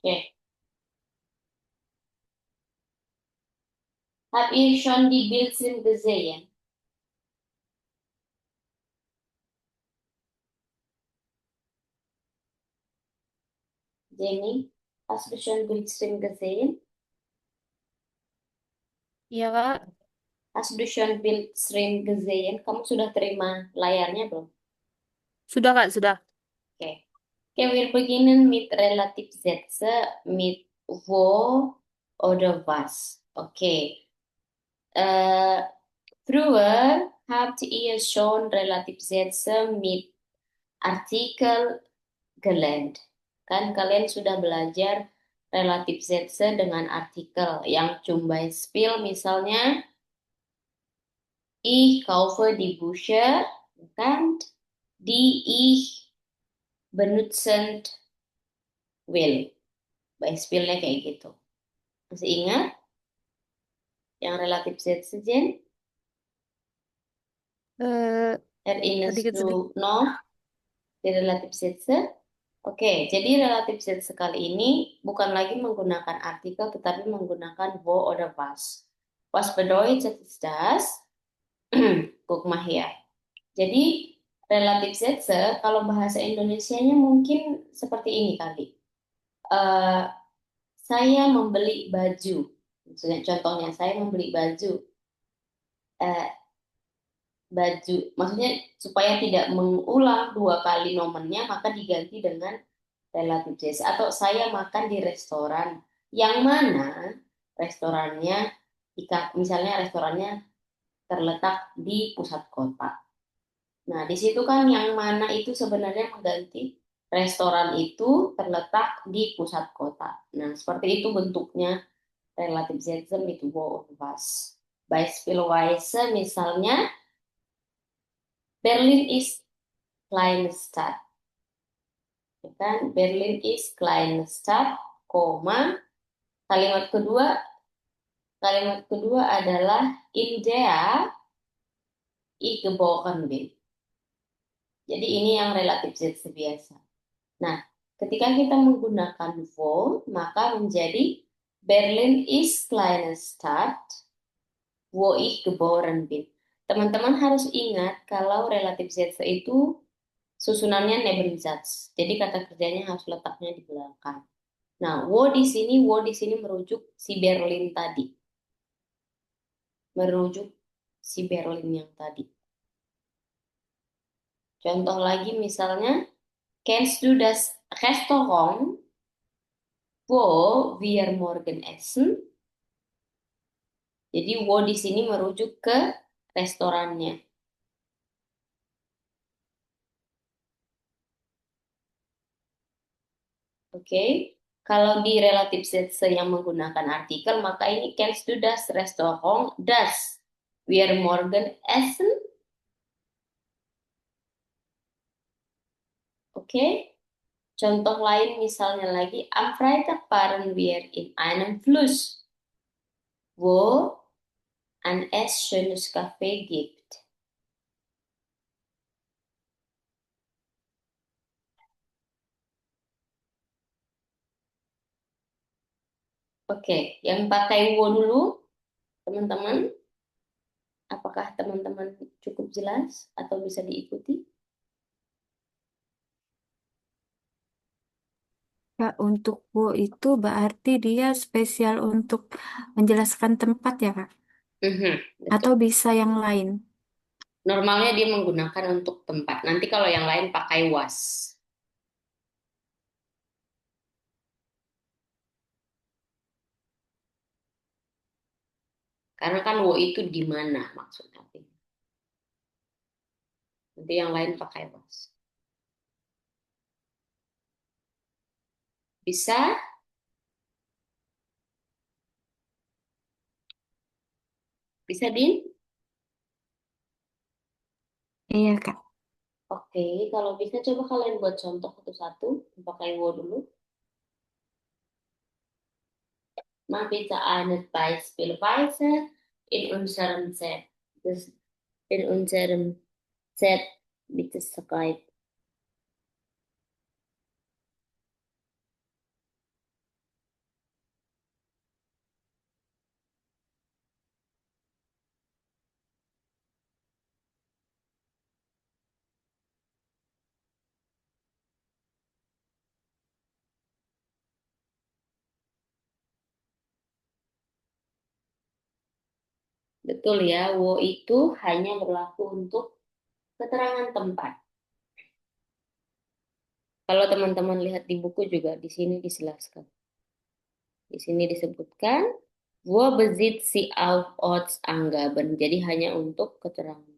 Oke. Habe ich schon die Bildschirm gesehen? Jenny, hast du schon Bildschirm gesehen? Iya, Kak. Hast du schon Bildschirm gesehen? Kamu sudah terima layarnya belum? Sudah, Kak, sudah. Oke. Oke, wir beginnen mit Relativsätze mit wo oder was. Oke. Äh, Früher habt ihr schon Relativsätze mit Artikel gelernt. Kan kalian sudah belajar Relativsätze dengan artikel yang zum Beispiel misalnya ich kaufe die Bücher, kan? Die ich benutzen will. Beispielnya kayak gitu. Masih ingat yang Relativsätze, Jen? Eh, Erinnerst sedikit-sedikit. du noch di Relativsätze? Oke, jadi Relativsätze kali ini bukan lagi menggunakan artikel, tetapi menggunakan wo oder was. Was bedeutet das? Guck mal hier. Jadi Relativsätze, kalau bahasa Indonesianya mungkin seperti ini kali. Eh, saya membeli baju. Maksudnya, contohnya, saya membeli baju. Eh, Baju, maksudnya supaya tidak mengulang dua kali nomennya, maka diganti dengan relatif jasa. Atau saya makan di restoran yang mana restorannya, misalnya restorannya terletak di pusat kota. Nah, di situ kan yang mana itu sebenarnya mengganti restoran itu terletak di pusat kota. Nah, seperti itu bentuknya relatif jasa itu wo was. Beispielsweise misalnya Berlin is kleine Stadt. Ya kan? Berlin is kleine Stadt, koma. Kalimat kedua adalah in der ich geboren bin. Jadi ini yang relatif zat biasa. Nah, ketika kita menggunakan wo, maka menjadi Berlin is kleine Stadt, wo ich geboren bin. Teman-teman harus ingat kalau relatif zat itu susunannya Nebensatz. Jadi kata kerjanya harus letaknya di belakang. Nah, wo di sini merujuk si Berlin tadi, merujuk si Berlin yang tadi. Contoh lagi misalnya, kennst du das Restaurant, wo wir morgen essen? Jadi wo di sini merujuk ke restorannya. Oke. Kalau di relatif sätze yang menggunakan artikel, maka ini kennst du das Restaurant, das wir morgen essen? Oke. Contoh lain misalnya lagi, am Freitag fahren wir in einem Fluss, wo ein es schönes Café gibt. Oke, yang pakai wo dulu, teman-teman, apakah teman-teman cukup jelas atau bisa diikuti? Kak, untuk wo itu berarti dia spesial untuk menjelaskan tempat ya, Kak? Mhm, betul. Atau bisa yang lain? Normalnya dia menggunakan untuk tempat. Nanti kalau yang lain pakai was. Karena kan wo itu di mana maksudnya. Nanti yang lain pakai was. Bisa? Bisa, Din? Iya, Kak. Oke, kalau bisa coba kalian buat contoh satu-satu, pakai wo dulu. Mach bitte eine Beispielweise in unserem Chat. Das in unserem Chat bitte schreiben. Betul ya, wo itu hanya berlaku untuk keterangan tempat. Kalau teman-teman lihat di buku juga di sini dijelaskan. Di sini disebutkan, wo bezit si auf Orts anggaben. Jadi hanya untuk keterangan.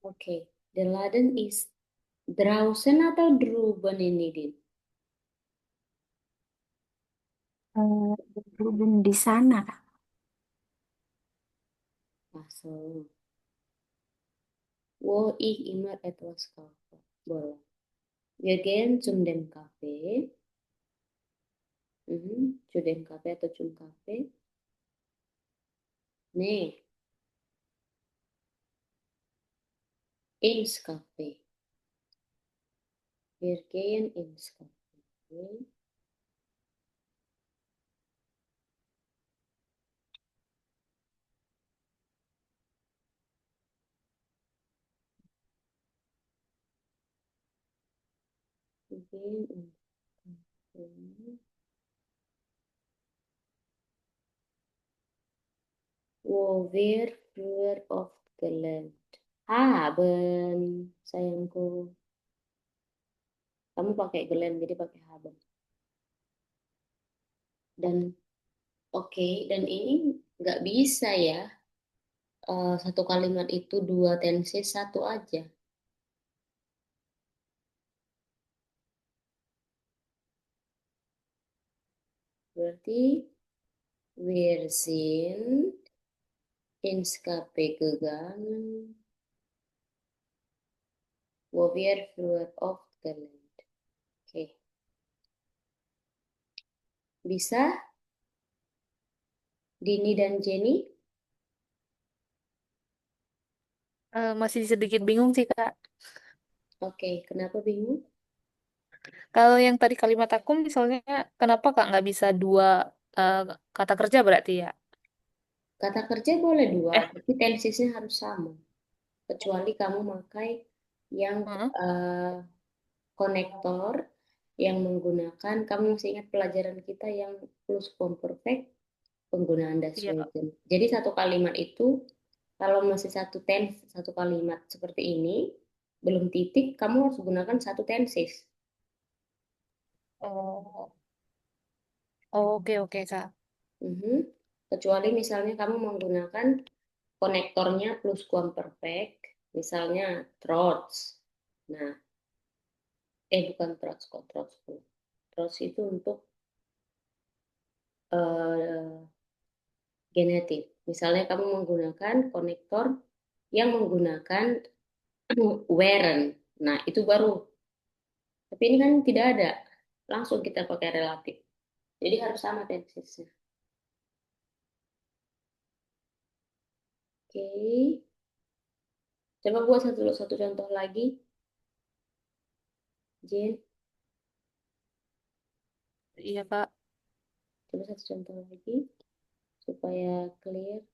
Oke, the Laden is drausen atau druben ini, Din? Belum di sana, Kak. Masuk. Wo ich immer etwas kaufe. Boleh. Wir gehen zum dem Café. Zu dem Café atau zum Café. Nee, ins Café. Wir gehen ins Café. mungkin wo wir früher oft gelernt haben, sayangku. Kamu pakai gelernt, jadi pakai haben. Dan oke, dan ini nggak bisa ya. Satu kalimat itu dua tenses satu aja. Berarti wir sind ins Café gegangen, wo wir früher oft gelernt. Oke, bisa Dini dan Jenny? Masih sedikit bingung sih, Kak. Oke, kenapa bingung? Kalau yang tadi kalimat aku misalnya, kenapa Kak nggak bisa dua eh, kata kerja berarti ya? Kata kerja boleh dua, Eh, tapi tensesnya harus sama. Kecuali kamu pakai yang hmm, eh, konektor yang menggunakan, kamu masih ingat pelajaran kita yang pluskuamperfekt penggunaan das iya Kak. Wesen. Jadi satu kalimat itu kalau masih satu tense, satu kalimat seperti ini, belum titik, kamu harus gunakan satu tenses. Oh, oke oke Kak. Mhm. Kecuali misalnya kamu menggunakan konektornya pluskuamperfekt, misalnya trots. Nah, bukan trots kok, trots. Trots itu untuk eh, genetik. Misalnya kamu menggunakan konektor yang menggunakan Weren. Nah, itu baru. Tapi ini kan tidak ada. Langsung kita pakai relatif. Jadi harus sama tensesnya. Oke. Coba buat satu satu contoh lagi, Jen. Iya Kak. Coba satu contoh lagi supaya clear.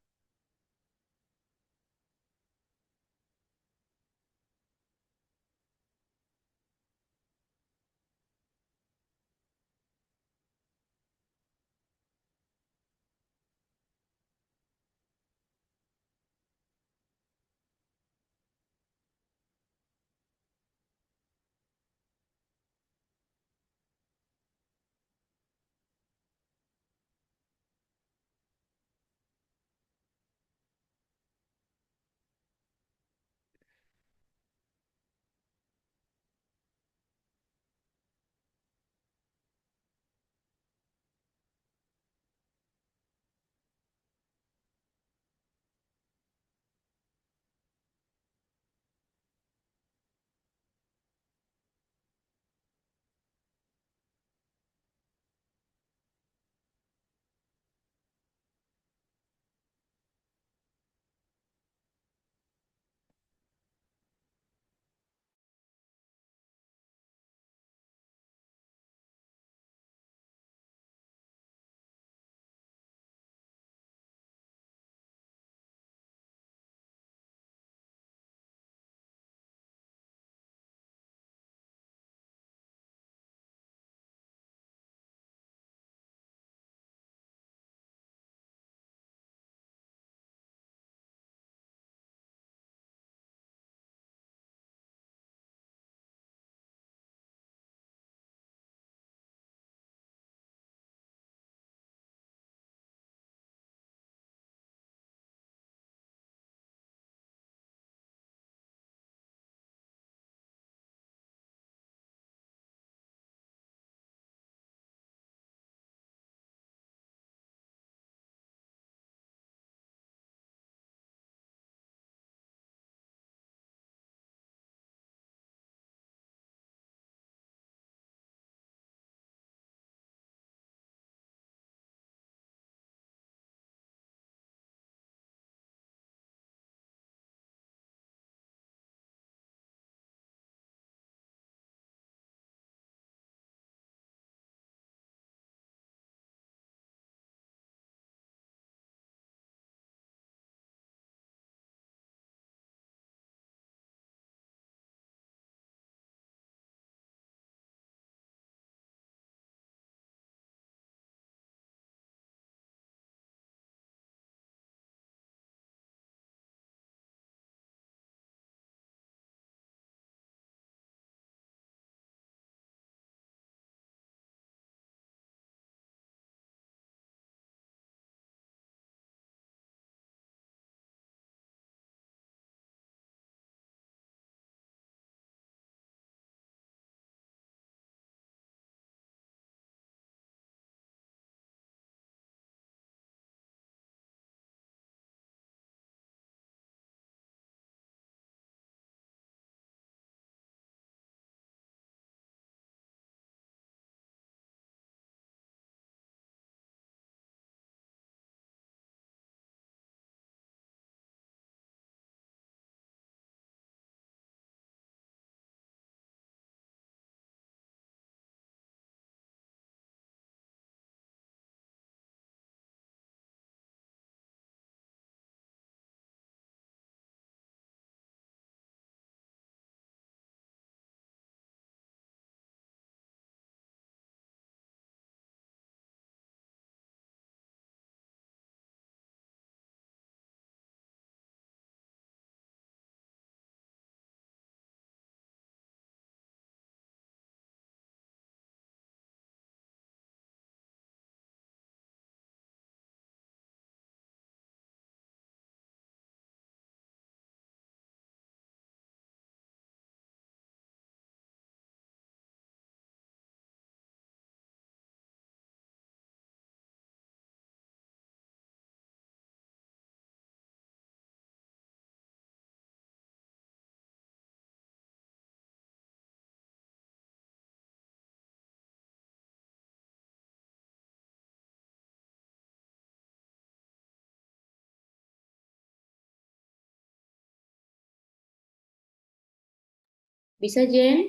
Bisa, Jen?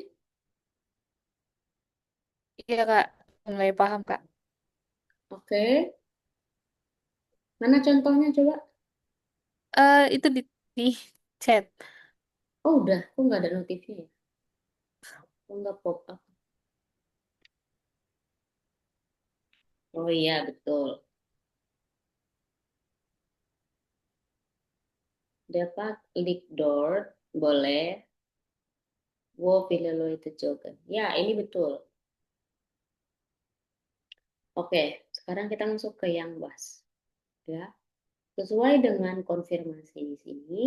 Iya Kak, mulai paham Kak. Oke. Mana contohnya coba? Itu di chat. Oh, udah. Kok nggak ada notifnya ya? Kok nggak pop up? Oh iya, betul. Dapat lick door, boleh. Wo pilih lo itu jogan. Ya, ini betul. Oke, sekarang kita masuk ke yang was. Ya, sesuai dengan konfirmasi di sini,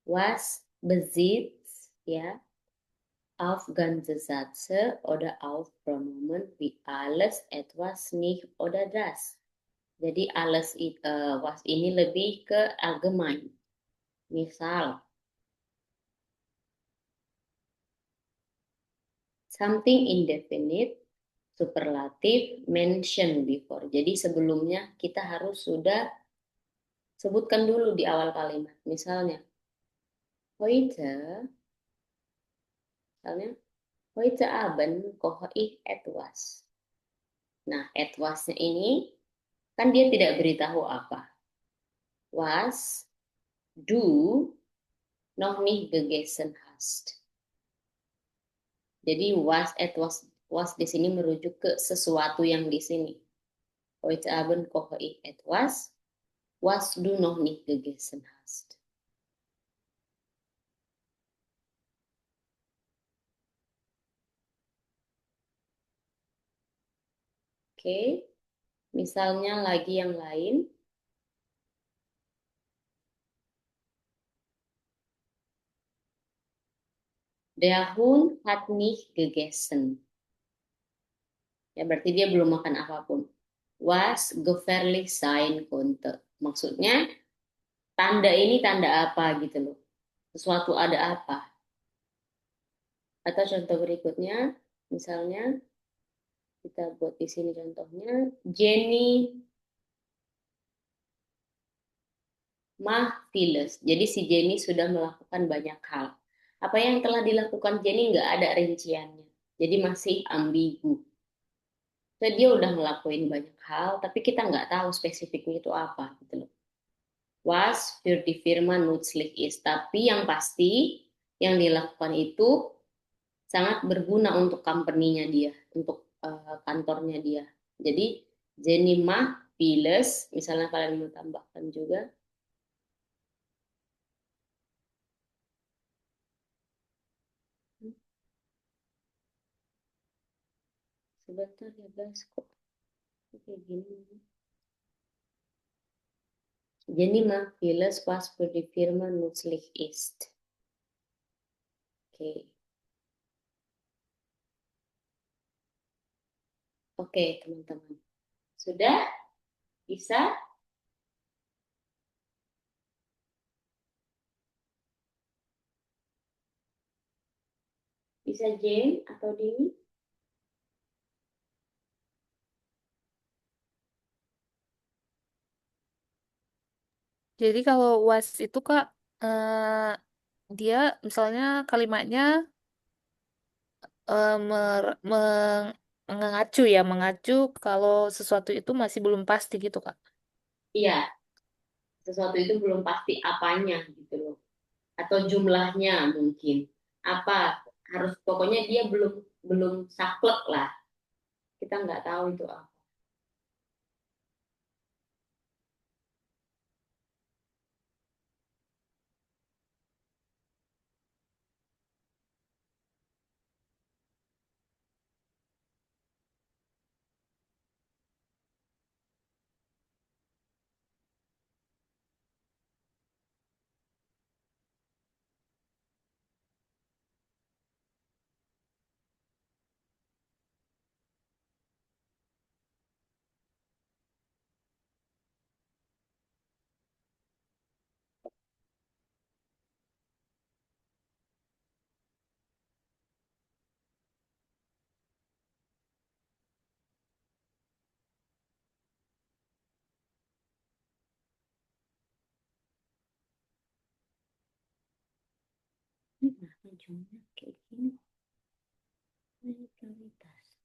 was besitzt ya auf ganze Sätze oder auf Pronomen wie alles, etwas, nicht oder das. Jadi alles was ini lebih ke allgemein. Misal, something indefinite, superlatif, mention before. Jadi sebelumnya kita harus sudah sebutkan dulu di awal kalimat. Misalnya, heute, misalnya, heute Abend koche ich etwas. Nah, etwasnya ini kan dia tidak beritahu apa. Was du noch nicht gegessen hast. Jadi was di sini merujuk ke sesuatu yang di sini. Heute Abend koche ich etwas, was du noch nicht gegessen hast. Oke, misalnya lagi yang lain. Der Hund hat nicht gegessen. Ya, berarti dia belum makan apapun. Was gefährlich sein konnte. Maksudnya, tanda ini tanda apa gitu loh. Sesuatu ada apa. Atau contoh berikutnya, misalnya kita buat di sini contohnya, Jenny mah Files. Jadi si Jenny sudah melakukan banyak hal. Apa yang telah dilakukan Jenny nggak ada rinciannya. Jadi masih ambigu. So, dia udah ngelakuin banyak hal, tapi kita nggak tahu spesifiknya itu apa gitu loh. Was für die Firma nützlich ist. Tapi yang pasti yang dilakukan itu sangat berguna untuk company-nya dia, untuk kantornya dia. Jadi Jenny mah Piles, misalnya kalian mau tambahkan juga. Sebentar ya guys, kok kayak gini. Jenny mah Piles was für die Firma nützlich ist. Oke, oke teman-teman. Sudah bisa? Bisa Jane atau Dini? Jadi kalau was itu Kak, dia misalnya kalimatnya mengacu ya, mengacu kalau sesuatu itu masih belum pasti gitu Kak. Iya, sesuatu itu belum pasti apanya gitu loh. Atau jumlahnya mungkin. Apa harus pokoknya dia belum belum saklek lah. Kita nggak tahu itu apa. ujungnya kayak gini. Ini prioritas.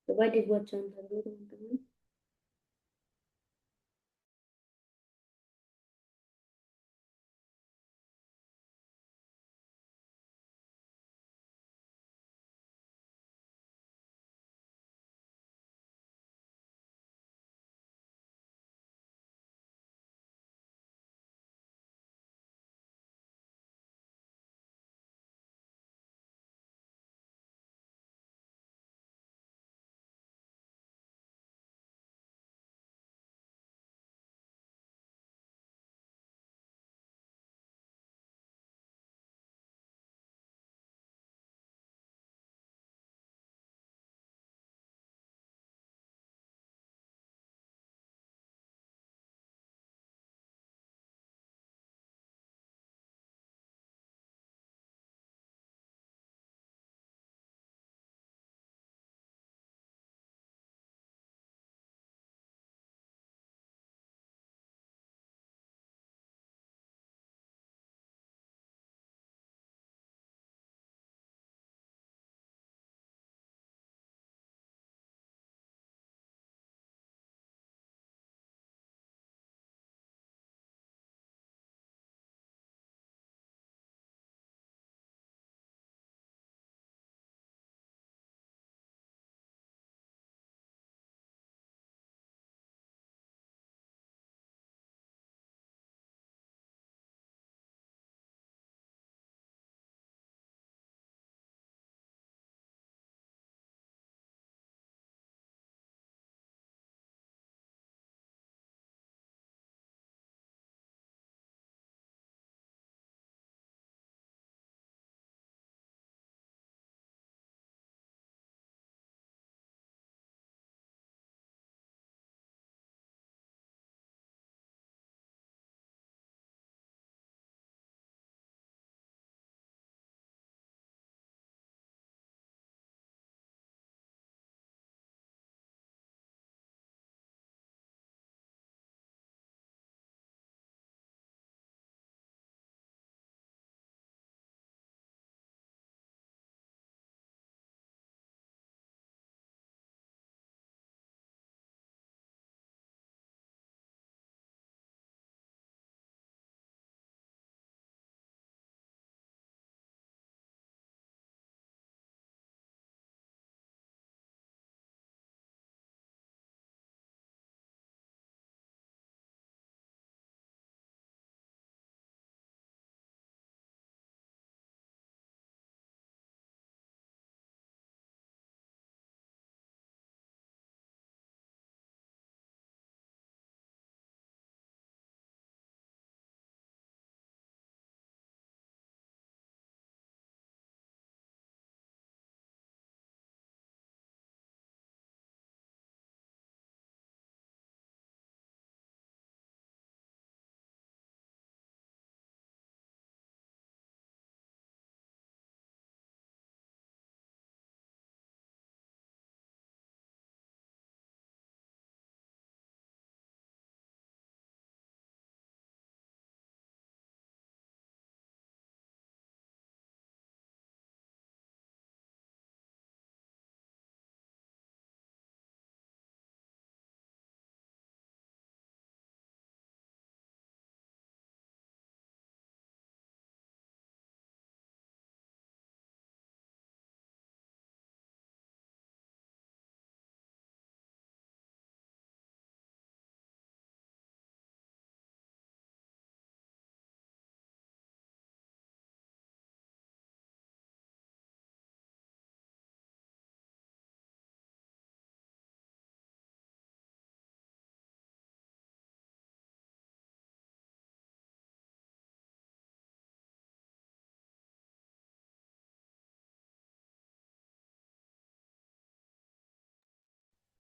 Coba dibuat contoh dulu teman-teman.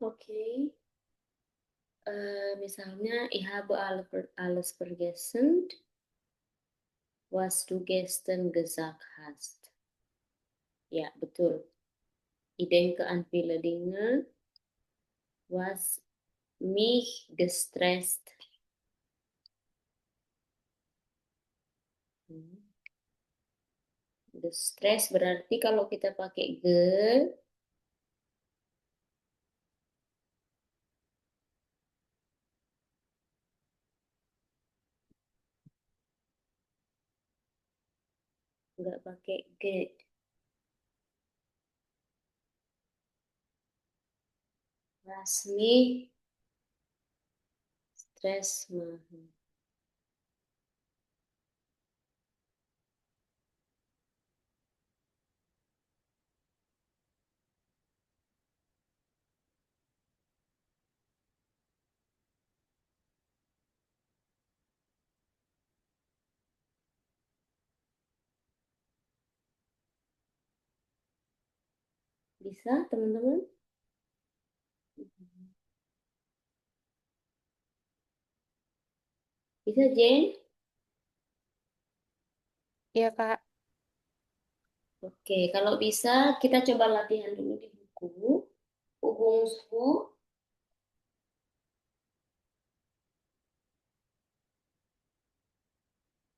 Oke, misalnya ich habe alles vergessen, was du gestern gesagt hast. Ya, betul. Ich denke an viele Dinge, was mich gestresst. Hmm. Gestresst berarti kalau kita pakai ge, nggak pakai ge. Was mich stress machen. Bisa, teman-teman? Bisa, Jane? Iya, Kak. Oke, kalau bisa kita coba latihan dulu di buku. Übungsbuch,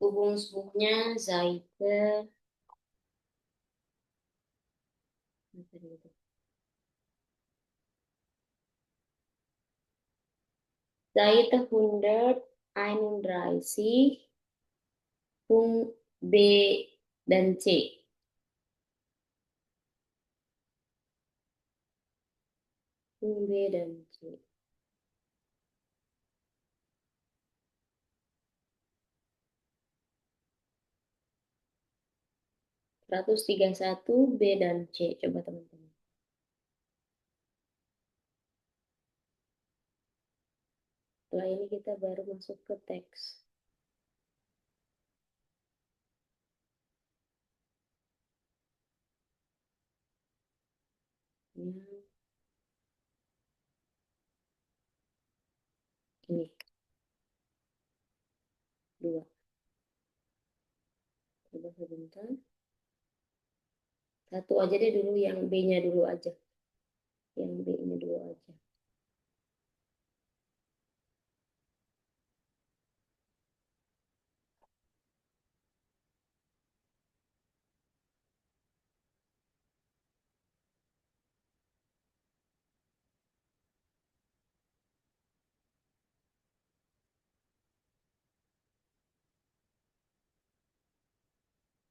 Übungsbuchnya Seite, Seite 131, Punkt B dan C. Punkt B dan C. 131 B dan C. Coba teman-teman. Setelah ini kita baru masuk ke teks. Ya, ini dua. Coba sebentar. Satu aja deh dulu, yang B-nya dulu aja. Yang B.